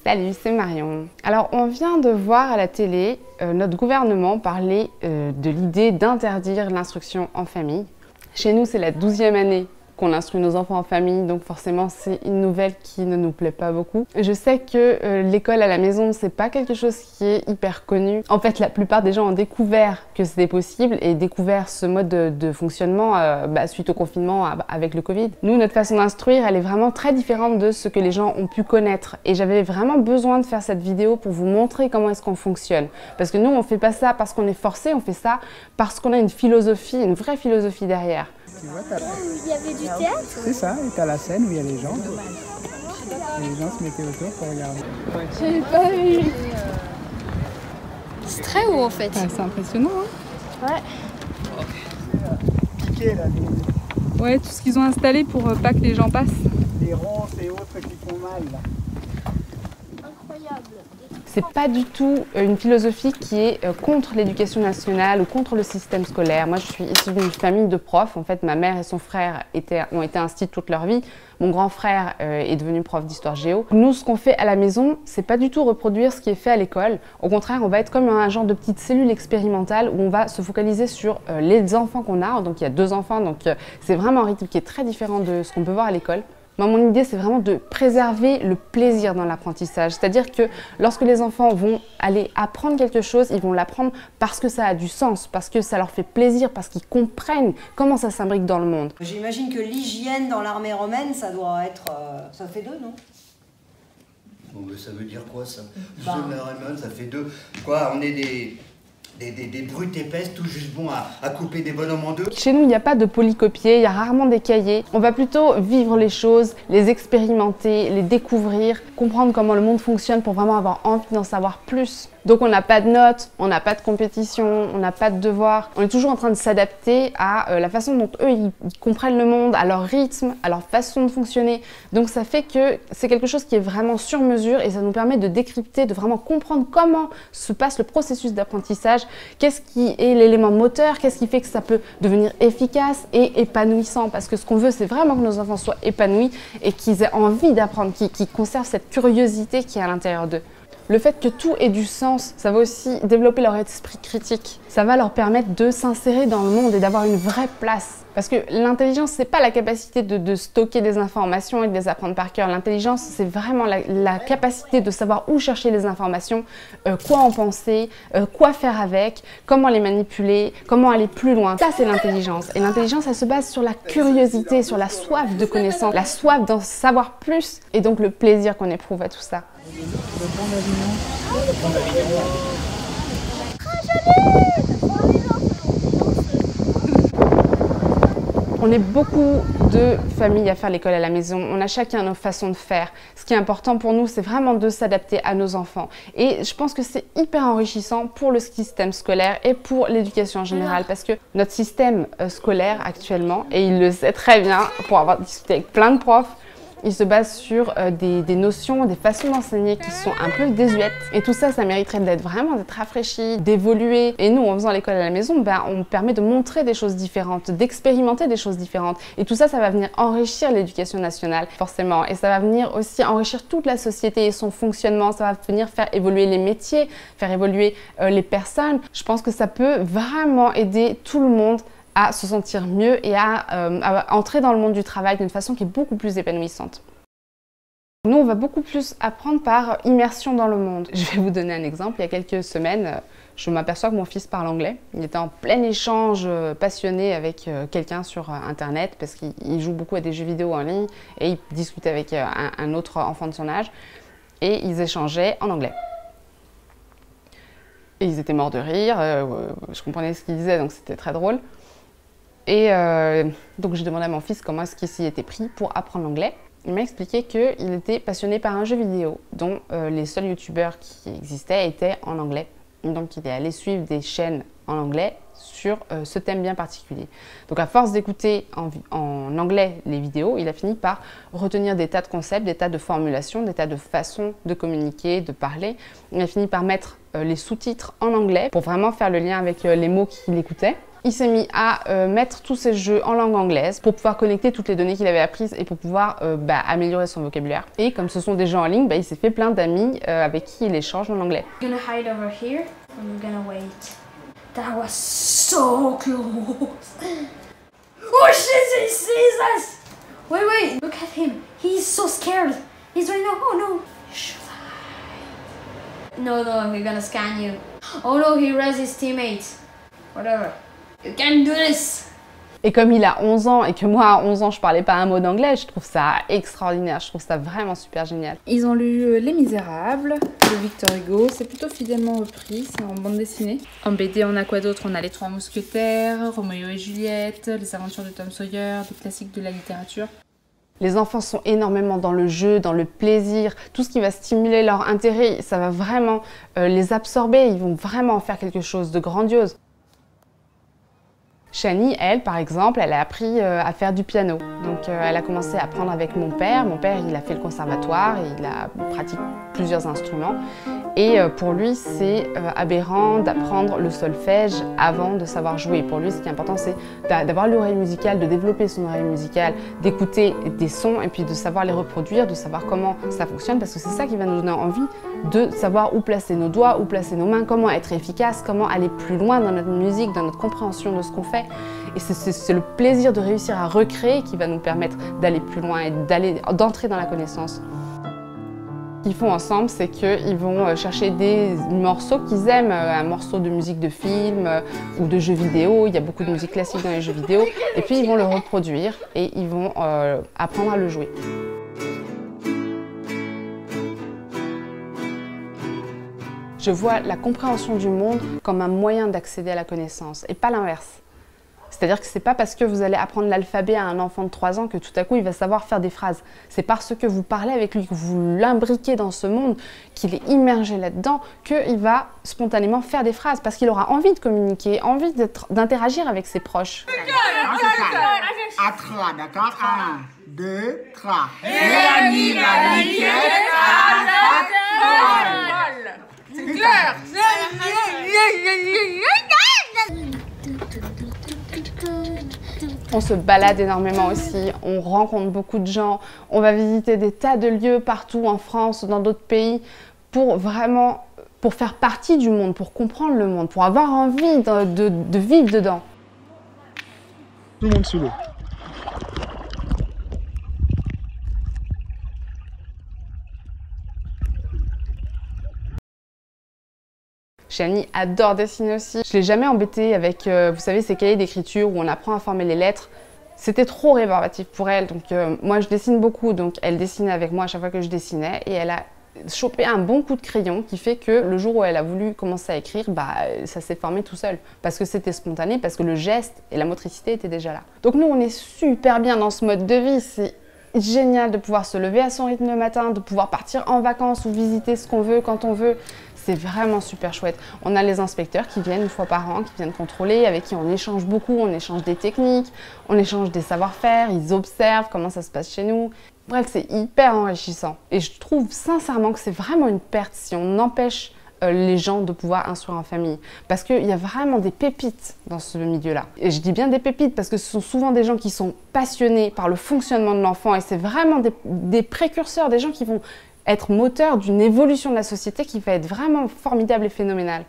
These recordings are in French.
Salut, c'est Marion. Alors, on vient de voir à la télé notre gouvernement parler de l'idée d'interdire l'instruction en famille. Chez nous, c'est la 12e année qu'on instruit nos enfants en famille, donc forcément c'est une nouvelle qui ne nous plaît pas beaucoup. Je sais que l'école à la maison, c'est pas quelque chose qui est hyper connu. En fait, la plupart des gens ont découvert que c'était possible et découvert ce mode de fonctionnement suite au confinement avec le Covid. Nous, notre façon d'instruire, elle est vraiment très différente de ce que les gens ont pu connaître. Et j'avais vraiment besoin de faire cette vidéo pour vous montrer comment est-ce qu'on fonctionne. Parce que nous, on fait pas ça parce qu'on est forcé, on fait ça parce qu'on a une philosophie, une vraie philosophie derrière. Tu vois, il y avait du théâtre. c'est ça, et t'as la scène où il y a les gens. Et les gens se mettaient autour pour regarder. J'avais pas vu. C'est très haut en fait. Ouais, c'est impressionnant, hein. Ouais. Piqué là, Ouais, tout ce qu'ils ont installé pour pas que les gens passent. les ronces et autres qui font mal là. Incroyable. C'est pas du tout une philosophie qui est contre l'éducation nationale ou contre le système scolaire. Moi, je suis issue d'une famille de profs. En fait, ma mère et son frère ont été instits toute leur vie. Mon grand frère est devenu prof d'histoire géo. Nous, ce qu'on fait à la maison, c'est pas du tout reproduire ce qui est fait à l'école. Au contraire, on va être comme un genre de petite cellule expérimentale où on va se focaliser sur les enfants qu'on a. Donc, il y a 2 enfants, donc c'est vraiment un rythme qui est très différent de ce qu'on peut voir à l'école. Moi, mon idée, c'est vraiment de préserver le plaisir dans l'apprentissage. C'est-à-dire que lorsque les enfants vont aller apprendre quelque chose, ils vont l'apprendre parce que ça a du sens, parce que ça leur fait plaisir, parce qu'ils comprennent comment ça s'imbrique dans le monde. J'imagine que l'hygiène dans l'armée romaine, ça doit être... ça fait 2, non? Bon, mais ça veut dire quoi, ça? Ça fait 2. Quoi, on est des brutes épaisses, tout juste bons à couper des bonhommes en 2. Chez nous, il n'y a pas de polycopier, il y a rarement des cahiers. On va plutôt vivre les choses, les expérimenter, les découvrir, comprendre comment le monde fonctionne pour vraiment avoir envie d'en savoir plus. Donc on n'a pas de notes, on n'a pas de compétition, on n'a pas de devoirs. On est toujours en train de s'adapter à la façon dont eux, ils comprennent le monde, à leur rythme, à leur façon de fonctionner. Donc ça fait que c'est quelque chose qui est vraiment sur mesure et ça nous permet de décrypter, de vraiment comprendre comment se passe le processus d'apprentissage, qu'est-ce qui est l'élément moteur, qu'est-ce qui fait que ça peut devenir efficace et épanouissant. Parce que ce qu'on veut, c'est vraiment que nos enfants soient épanouis et qu'ils aient envie d'apprendre, qu'ils conservent cette curiosité qui est à l'intérieur d'eux. Le fait que tout ait du sens, ça va aussi développer leur esprit critique. Ça va leur permettre de s'insérer dans le monde et d'avoir une vraie place. Parce que l'intelligence, c'est pas la capacité de stocker des informations et de les apprendre par cœur. L'intelligence, c'est vraiment la capacité de savoir où chercher les informations, quoi en penser, quoi faire avec, comment les manipuler, comment aller plus loin. Ça, c'est l'intelligence. Et l'intelligence, elle se base sur la curiosité, sur la soif de connaissance, la soif d'en savoir plus et donc le plaisir qu'on éprouve à tout ça. On est beaucoup de familles à faire l'école à la maison, on a chacun nos façons de faire. Ce qui est important pour nous, c'est vraiment de s'adapter à nos enfants. Et je pense que c'est hyper enrichissant pour le système scolaire et pour l'éducation en général. Parce que notre système scolaire actuellement, et il le sait très bien pour avoir discuté avec plein de profs, il se base sur des notions, des façons d'enseigner qui sont un peu désuètes. Et tout ça, ça mériterait d'être rafraîchi, d'évoluer. Et nous, en faisant l'école à la maison, on permet de montrer des choses différentes, d'expérimenter des choses différentes. Et tout ça, ça va venir enrichir l'éducation nationale, forcément. Et ça va venir aussi enrichir toute la société et son fonctionnement. Ça va venir faire évoluer les métiers, faire évoluer les personnes. Je pense que ça peut vraiment aider tout le monde à se sentir mieux et à entrer dans le monde du travail d'une façon qui est beaucoup plus épanouissante. Nous, on va beaucoup plus apprendre par immersion dans le monde. Je vais vous donner un exemple. Il y a quelques semaines, je m'aperçois que mon fils parle anglais. Il était en plein échange passionné avec quelqu'un sur Internet parce qu'il joue beaucoup à des jeux vidéo en ligne et il discutait avec un autre enfant de son âge et ils échangeaient en anglais. Et ils étaient morts de rire, je comprenais ce qu'ils disaient donc c'était très drôle. Et donc j'ai demandé à mon fils comment est-ce qu'il s'y était pris pour apprendre l'anglais. Il m'a expliqué qu'il était passionné par un jeu vidéo dont les seuls youtubeurs qui existaient étaient en anglais. Donc il est allé suivre des chaînes en anglais sur ce thème bien particulier. Donc à force d'écouter en anglais les vidéos, il a fini par retenir des tas de concepts, des tas de formulations, des tas de façons de communiquer, de parler. Il a fini par mettre les sous-titres en anglais pour vraiment faire le lien avec les mots qu'il écoutait. il s'est mis à mettre tous ses jeux en langue anglaise pour pouvoir connecter toutes les données qu'il avait apprises et pour pouvoir améliorer son vocabulaire. Et comme ce sont des gens en ligne, il s'est fait plein d'amis avec qui il échange en anglais. I'm gonna hide over here and we're gonna wait. That was so close. Oh shit, he sees us! Wait, look at him. He's so scared. He's right now. Oh no. Should I? No, we're gonna scan you. Oh no, he res his teammates. Whatever. You can do this! Et comme il a 11 ans et que moi à 11 ans je parlais pas un mot d'anglais, je trouve ça extraordinaire, je trouve ça vraiment super génial. Ils ont lu Les Misérables de Victor Hugo, c'est plutôt fidèlement repris, c'est en bande dessinée. En BD on a quoi d'autre? On a Les Trois Mousquetaires, Roméo et Juliette, Les Aventures de Tom Sawyer, des classiques de la littérature. Les enfants sont énormément dans le jeu, dans le plaisir, tout ce qui va stimuler leur intérêt, ça va vraiment les absorber, ils vont vraiment en faire quelque chose de grandiose. Shani, elle, par exemple, elle a appris à faire du piano. Donc elle a commencé à apprendre avec mon père. Mon père, il a fait le conservatoire et il a pratiqué plusieurs instruments. Et pour lui, c'est aberrant d'apprendre le solfège avant de savoir jouer. Pour lui, ce qui est important, c'est d'avoir l'oreille musicale, de développer son oreille musicale, d'écouter des sons et puis de savoir les reproduire, de savoir comment ça fonctionne, parce que c'est ça qui va nous donner envie de savoir où placer nos doigts, où placer nos mains, comment être efficace, comment aller plus loin dans notre musique, dans notre compréhension de ce qu'on fait. Et c'est le plaisir de réussir à recréer qui va nous permettre d'aller plus loin et d'entrer dans la connaissance. Ce qu'ils font ensemble, c'est qu'ils vont chercher des morceaux qu'ils aiment, un morceau de musique de film ou de jeux vidéo. Il y a beaucoup de musique classique dans les jeux vidéo. Et puis ils vont le reproduire et ils vont apprendre à le jouer. Je vois la compréhension du monde comme un moyen d'accéder à la connaissance et pas l'inverse. C'est-à-dire que c'est pas parce que vous allez apprendre l'alphabet à un enfant de 3 ans que tout à coup il va savoir faire des phrases. C'est parce que vous parlez avec lui, que vous l'imbriquez dans ce monde, qu'il est immergé là-dedans, qu'il va spontanément faire des phrases parce qu'il aura envie de communiquer, envie d'interagir avec ses proches. À 3, d'accord? 1, 2, 3. Mélanie, c'est clair! On se balade énormément aussi, on rencontre beaucoup de gens, on va visiter des tas de lieux partout en France ou dans d'autres pays pour faire partie du monde, pour comprendre le monde, pour avoir envie de vivre dedans. Tout le monde sous l'eau. Shani adore dessiner aussi. Je ne l'ai jamais embêtée avec, vous savez, ces cahiers d'écriture où on apprend à former les lettres. C'était trop rébarbatif pour elle, donc moi je dessine beaucoup, donc elle dessinait avec moi à chaque fois que je dessinais et elle a chopé un bon coup de crayon qui fait que le jour où elle a voulu commencer à écrire, ça s'est formé tout seul parce que c'était spontané, parce que le geste et la motricité étaient déjà là. Donc nous on est super bien dans ce mode de vie, c'est génial de pouvoir se lever à son rythme le matin, de pouvoir partir en vacances ou visiter ce qu'on veut quand on veut. C'est vraiment super chouette. On a les inspecteurs qui viennent une fois par an, qui viennent contrôler, avec qui on échange beaucoup, on échange des techniques, on échange des savoir-faire, ils observent comment ça se passe chez nous. Bref, c'est hyper enrichissant. Et je trouve sincèrement que c'est vraiment une perte si on empêche les gens de pouvoir instruire en famille. Parce qu'il y a vraiment des pépites dans ce milieu-là. Et je dis bien des pépites parce que ce sont souvent des gens qui sont passionnés par le fonctionnement de l'enfant et c'est vraiment des précurseurs, des gens qui vont être moteur d'une évolution de la société qui va être vraiment formidable et phénoménale.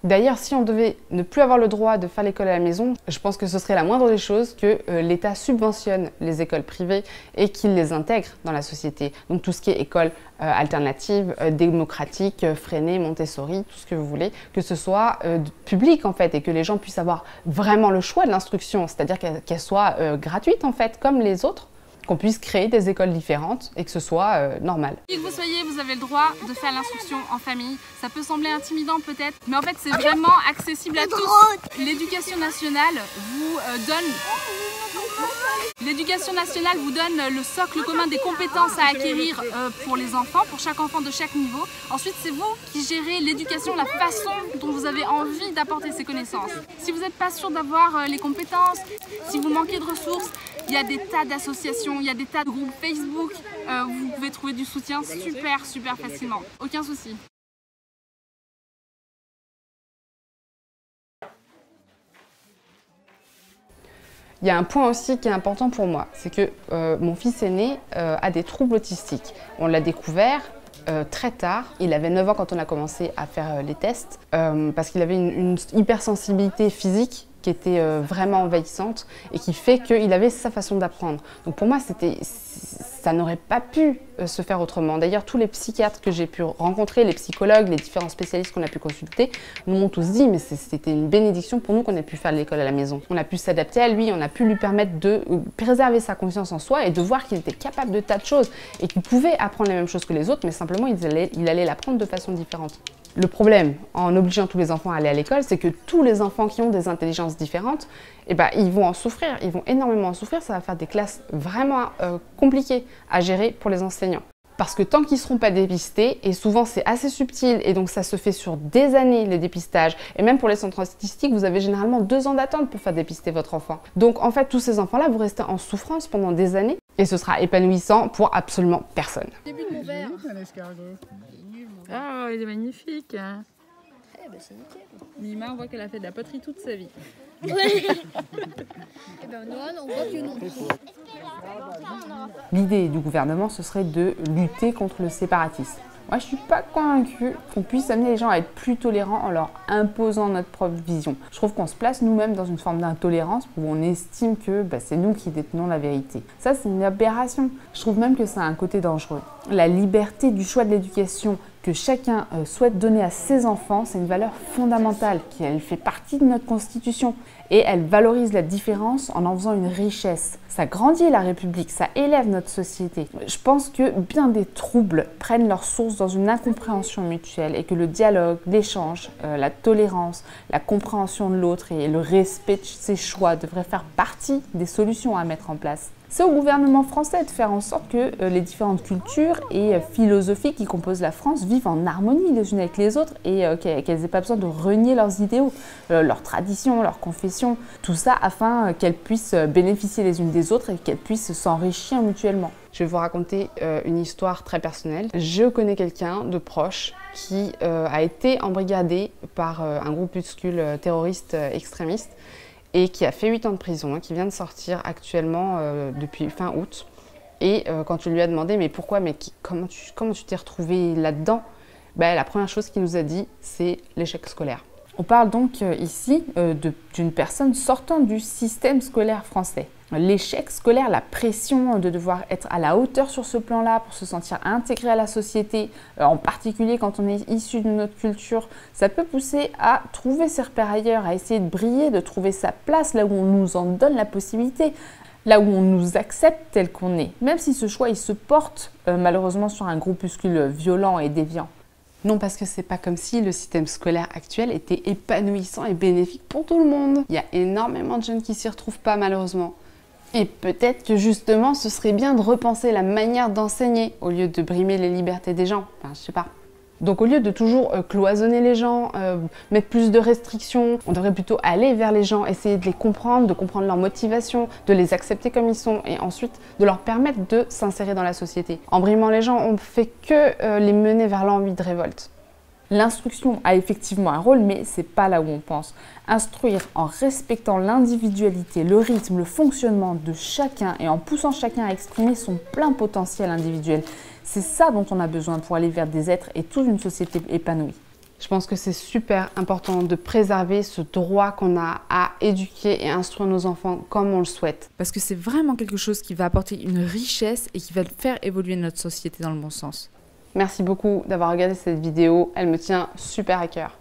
D'ailleurs, si on devait ne plus avoir le droit de faire l'école à la maison, je pense que ce serait la moindre des choses que l'État subventionne les écoles privées et qu'il les intègre dans la société. Donc tout ce qui est école alternative, démocratique, Freinet, Montessori, tout ce que vous voulez, que ce soit public en fait et que les gens puissent avoir vraiment le choix de l'instruction, c'est-à-dire qu'elle soit gratuite en fait, comme les autres. Qu'on puisse créer des écoles différentes et que ce soit normal. Qui que vous soyez, vous avez le droit de faire l'instruction en famille. Ça peut sembler intimidant peut-être, mais en fait c'est vraiment accessible à tous. L'éducation nationale vous donne... L'éducation nationale vous donne le socle commun des compétences à acquérir pour les enfants, pour chaque enfant de chaque niveau. Ensuite, c'est vous qui gérez l'éducation, la façon dont vous avez envie d'apporter ces connaissances. Si vous n'êtes pas sûr d'avoir les compétences, si vous manquez de ressources, il y a des tas d'associations, il y a des tas de groupes Facebook. Vous pouvez trouver du soutien super facilement. Aucun souci. Il y a un point aussi qui est important pour moi, c'est que mon fils aîné a des troubles autistiques. On l'a découvert très tard. Il avait 9 ans quand on a commencé à faire les tests, parce qu'il avait une hypersensibilité physique qui était vraiment envahissante et qui fait qu'il avait sa façon d'apprendre. Donc pour moi, ça n'aurait pas pu se faire autrement. D'ailleurs, tous les psychiatres que j'ai pu rencontrer, les psychologues, les différents spécialistes qu'on a pu consulter, nous m'ont tous dit mais c'était une bénédiction pour nous qu'on ait pu faire l'école à la maison. On a pu s'adapter à lui, on a pu lui permettre de préserver sa confiance en soi et de voir qu'il était capable de tas de choses et qu'il pouvait apprendre les mêmes choses que les autres, mais simplement il allait l'apprendre de façon différente. Le problème, en obligeant tous les enfants à aller à l'école, c'est que tous les enfants qui ont des intelligences différentes, eh ben, ils vont en souffrir, ils vont énormément en souffrir, ça va faire des classes vraiment compliquées à gérer pour les enseignants. Parce que tant qu'ils ne seront pas dépistés, et souvent c'est assez subtil, et donc ça se fait sur des années les dépistages, et même pour les centres statistiques, vous avez généralement 2 ans d'attente pour faire dépister votre enfant. Donc en fait, tous ces enfants-là, vous restez en souffrance pendant des années, et ce sera épanouissant pour absolument personne. Début de mon verre. Ah, il est magnifique. Eh ben c'est nickel. Mima, on voit qu'elle a fait de la poterie toute sa vie. Eh ben Noël, on voit que non. L'idée du gouvernement, ce serait de lutter contre le séparatisme. Moi, je ne suis pas convaincue qu'on puisse amener les gens à être plus tolérants en leur imposant notre propre vision. Je trouve qu'on se place nous-mêmes dans une forme d'intolérance où on estime que c'est nous qui détenons la vérité. Ça, c'est une aberration. Je trouve même que ça a un côté dangereux. La liberté du choix de l'éducation que chacun souhaite donner à ses enfants, c'est une valeur fondamentale qui elle fait partie de notre constitution et elle valorise la différence en faisant une richesse. Ça grandit la République, ça élève notre société. Je pense que bien des troubles prennent leur source dans une incompréhension mutuelle et que le dialogue, l'échange, la tolérance, la compréhension de l'autre et le respect de ses choix devraient faire partie des solutions à mettre en place. C'est au gouvernement français de faire en sorte que les différentes cultures et philosophies qui composent la France vivent en harmonie les unes avec les autres et qu'elles n'aient pas besoin de renier leurs idéaux, leurs traditions, leurs confessions, tout ça afin qu'elles puissent bénéficier les unes des autres et qu'elles puissent s'enrichir mutuellement. Je vais vous raconter une histoire très personnelle. Je connais quelqu'un de proche qui a été embrigadé par un groupuscule terroriste extrémiste et qui a fait 8 ans de prison, qui vient de sortir actuellement depuis fin août. Et quand tu lui as demandé mais pourquoi, mais comment tu t'es retrouvé là-dedans, la première chose qu'il nous a dit, c'est l'échec scolaire. On parle donc ici d'une personne sortant du système scolaire français. L'échec scolaire, la pression de devoir être à la hauteur sur ce plan-là pour se sentir intégré à la société, en particulier quand on est issu de notre culture, ça peut pousser à trouver ses repères ailleurs, à essayer de briller, de trouver sa place là où on nous en donne la possibilité, là où on nous accepte tel qu'on est, même si ce choix il se porte malheureusement sur un groupuscule violent et déviant. Non, parce que c'est pas comme si le système scolaire actuel était épanouissant et bénéfique pour tout le monde. Il y a énormément de jeunes qui s'y retrouvent pas malheureusement. Et peut-être que justement, ce serait bien de repenser la manière d'enseigner au lieu de brimer les libertés des gens. Enfin, je sais pas. Donc au lieu de toujours cloisonner les gens, mettre plus de restrictions, on devrait plutôt aller vers les gens, essayer de les comprendre, de comprendre leurs motivations, de les accepter comme ils sont et ensuite de leur permettre de s'insérer dans la société. En brimant les gens, on ne fait que les mener vers l'envie de révolte. L'instruction a effectivement un rôle, mais c'est pas là où on pense. Instruire en respectant l'individualité, le rythme, le fonctionnement de chacun et en poussant chacun à exprimer son plein potentiel individuel. C'est ça dont on a besoin pour aller vers des êtres et toute une société épanouie. Je pense que c'est super important de préserver ce droit qu'on a à éduquer et instruire nos enfants comme on le souhaite. Parce que c'est vraiment quelque chose qui va apporter une richesse et qui va faire évoluer notre société dans le bon sens. Merci beaucoup d'avoir regardé cette vidéo, elle me tient super à cœur.